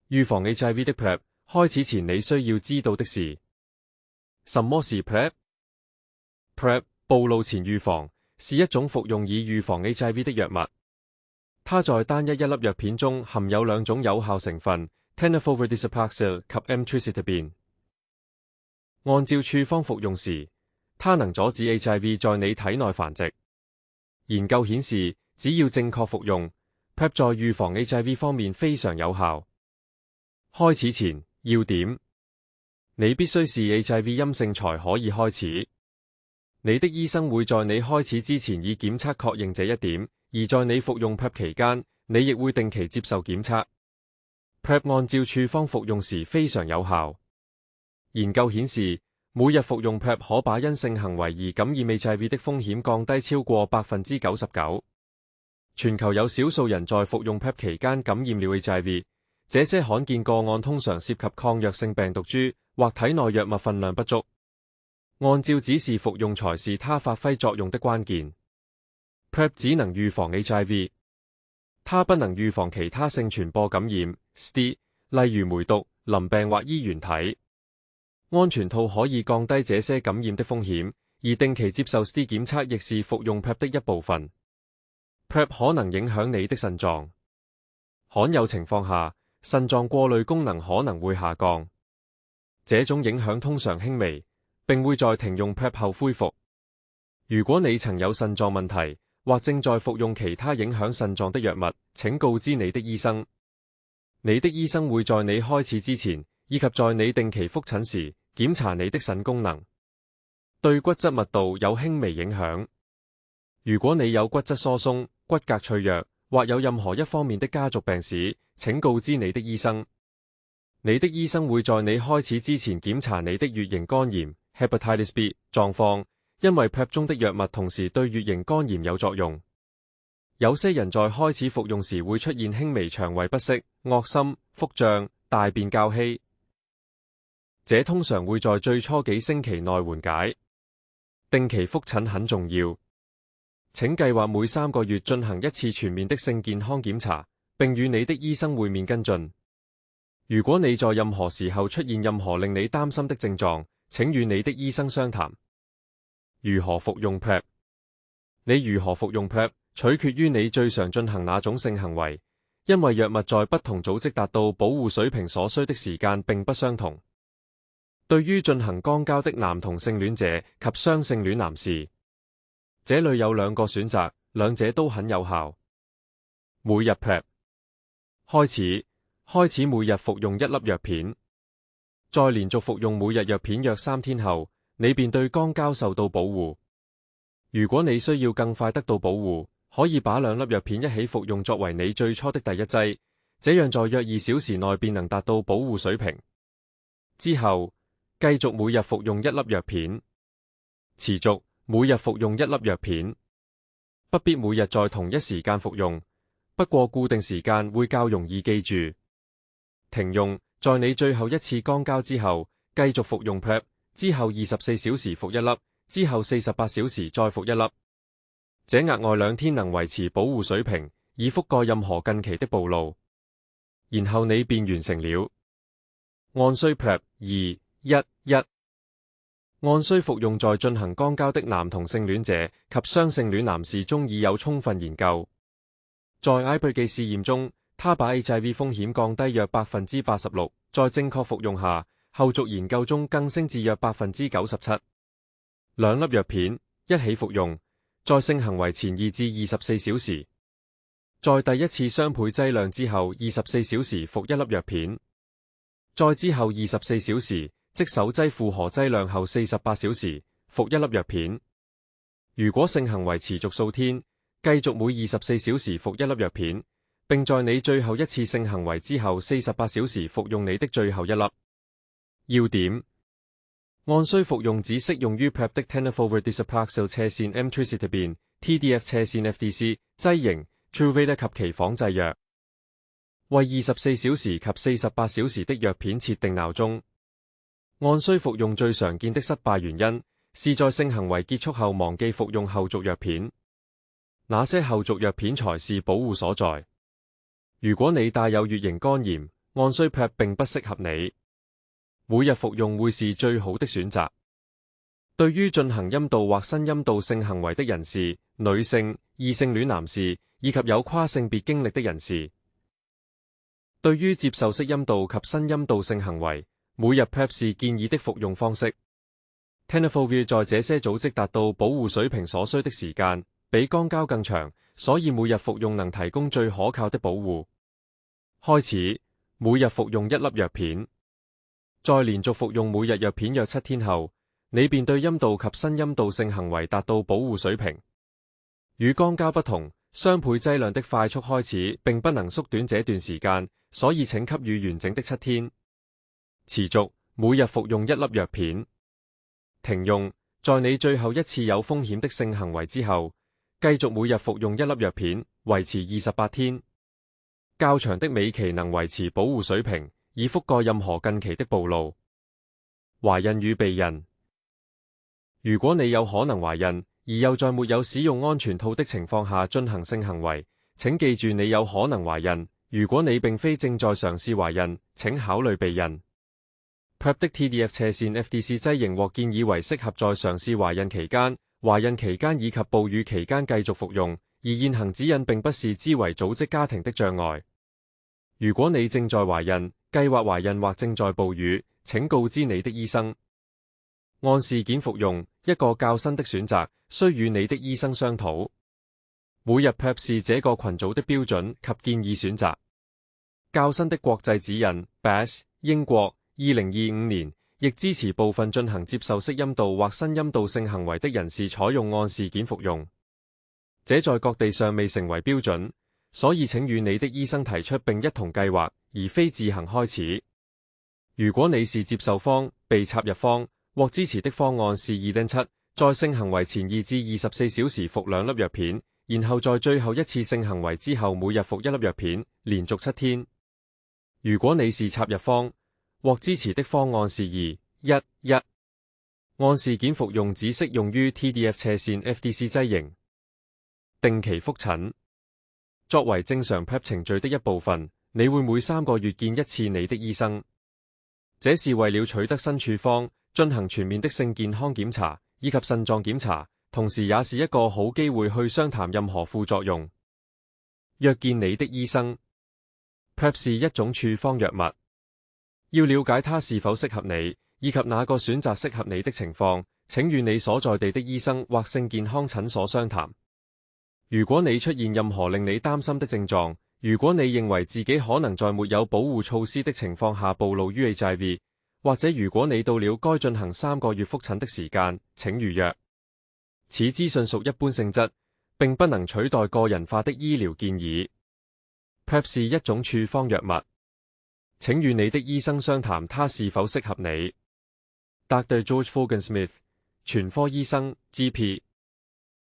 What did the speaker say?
預防 HIV 的 PrEP 開始前你需要知道的事。什麼是 PrEP？PrEP 暴露前預防是一種服用以預防 HIV 的藥物。它在單一粒藥片中含有兩種有效成分 Tenofovir disoproxil 及 Emtricitabine。按照處方服用時，它能阻止 HIV 在你體內繁殖。研究顯示，只要正確服用 ，PrEP 在預防 HIV 方面非常有效。開始前要點：你必須是 HIV 陰性才可以開始。你的醫生會在你開始之前以檢測確認這一點，而在你服用 PrEP 期間，你亦會定期接受檢測。PrEP 按照處方服用時非常有效。研究顯示，每日服用 PrEP 可把因性行為而感染 HIV 的風險降低超過99%。全球有少數人在服用 PrEP 期間感染了 HIV。這些罕見個案通常涉及抗藥性病毒株或體內藥物分量不足。按照指示服用才是它發揮作用的關鍵。PrEP 只能預防 HIV， 它不能預防其他性傳播感染 STI， 例如梅毒、淋病或衣原體。安全套可以降低這些感染的風險，而定期接受 STI 檢測亦是服用 PrEP 的一部分。PrEP 可能影響你的腎臟，罕有情況下，腎臟過濾功能可能會下降。這種影響通常輕微，並會在停用 PrEP 後恢復。如果你曾有腎臟問題，或正在服用其他影響腎臟的藥物，請告知你的醫生。你的醫生會在你開始之前，以及在你定期復診時，檢查你的腎功能。對骨質密度有輕微影響。如果你有骨質疏鬆、骨骼脆弱，或有任何一方面的家族病史，請告知你的醫生。你的醫生會在你開始之前檢查你的乙型肝炎 Hepatitis B 狀況，因為 PrEP 中的藥物同時對乙型肝炎有作用。有些人在開始服用時會出現輕微腸胃不適、噁心、腹脹、大便較稀，這通常會在最初幾星期內緩解。定期復診很重要。請計劃每3個月進行一次全面的性健康檢查，並與你的醫生會面跟進。如果你在任何時候出現任何令你擔心的症狀，請與你的醫生商談。如何服用 PrEP？ 你如何服用 PrEP 取決於你最常進行哪種性行為，因為藥物在不同組織達到保護水平所需的時間並不相同。對於進行肛交的男同性戀者及雙性戀男士，這裏有2個選擇，兩者都很有效。每日 PrEP。開始每日服用1粒藥片，在連續服用每日藥片約3天後，你便對肛交受到保護。如果你需要更快得到保護，可以把2粒藥片一起服用作為你最初的第一劑，這樣在約2小時內便能達到保護水平。之後，繼續每日服用1粒藥片，持續每日服用1粒藥片，不必每日在同一時間服用，不過固定時間會較容易記住。停用，在你最後一次肛交之後，繼續服用 PrEP， 之後24小時服1粒，之後48小時再服1粒。這額外2天能維持保護水平，以覆蓋任何近期的暴露。然後你便完成了。按需 PrEP 2.1.1。按需服用在進行肛交的男同性戀者及雙性戀男士中已有充分研究。在埃貝記試驗中，他把 HIV 風險降低約86%，在正確服用下，後續研究中更升至約97%。2粒藥片一起服用，在性行為前2至24小時，在第一次雙倍劑量之後24小時服1粒藥片，在之後24小時，即首劑負荷劑量後48小時服1粒藥片。如果性行為持續數天，繼續每24小時服1粒藥片，並在你最後一次性行為之後48小時服用你的最後1粒。要點：按需服用只適用於 PrEP 的 Tenofovir disoproxil 斜線 Emtricitabine、TDF 斜線 FDC 劑型、Truvada 及其仿製藥。為24小時及48小時的藥片設定鬧鐘。按需服用最常見的失敗原因是在性行為結束後忘記服用後續藥片。哪些後續藥片才是保護所在？如果你帶有乙型肝炎、按需 PrEP 並不適合你。每日服用會是最好的選擇。對於進行陰道或新陰道性行為的人士、女性、異性戀男士以及有跨性別經歷的人士。對於接受式陰道及新陰道性行為，每日 PrEP 是建議的服用方式。Tenofovir 在這些組織達到保護水平所需的時間，比肛交更長，所以每日服用能提供最可靠的保護。開始，每日服用1粒藥片。在連續服用每日藥片約7天後，你便對陰道及新陰道性行為達到保護水平。與肛交不同，雙倍劑量的快速開始並不能縮短這段時間，所以請給予完整的7天。持續，每日服用1粒藥片。停用，在你最後一次有風險的性行為之後，繼續每日服用1粒藥片，維持28天。較長的尾期能維持保護水平，以覆蓋任何近期的暴露。懷孕與避孕。如果你有可能懷孕，而又在沒有使用安全套的情況下進行性行為，請記住你有可能懷孕。如果你並非正在嘗試懷孕，請考慮避孕。PrEP 的 TDF-FTC 劑型獲建議為適合在嘗試懷孕期間、懷孕期間以及哺乳期間繼續服用，而現行指引並不視之為組織家庭的障礙。如果你正在懷孕、計劃懷孕或正在哺乳，請告知你的醫生。按事件服用，一個較新的選擇，需與你的醫生商討。每日 PrEP 是這個群組的標準及建議選擇。較新的國際指引 BAS 英國2025年亦支持部分進行接受式陰道或新陰道性行為的人士採用按事件服用。這在各地尚未成為標準，所以請與你的醫生提出並一同計劃，而非自行開始。如果你是接受方、被插入方，獲支持的方案是2-7，在性行為前2至24小時服2粒藥片，然後在最後一次性行為之後每日服1粒藥片，連續7天。如果你是插入方，獲支持的方案是2-1-1。按事件服用只適用於 TDF-FTC 劑型。定期覆診。作為正常 PrEP 程序的一部分，你會每3個月見一次你的醫生。這是為了取得新處方，進行全面的性健康檢查以及腎臟檢查，同時也是一個好機會去商談任何副作用。約見你的醫生。PrEP 是一種處方藥物。要了解它是否適合你，以及哪個選擇適合你的情況，請與你所在地的醫生或性健康診所商談。如果你出現任何令你擔心的症狀，如果你認為自己可能在沒有保護措施的情況下暴露於 HIV， 或者如果你到了該進行3個月覆診的時間，請預約。此資訊屬一般性質，並不能取代個人化的醫療建議。PrEP 是一種處方藥物。請與你的醫生商談它是否適合你。Dr. George Fogan Smith，全科醫生，GP。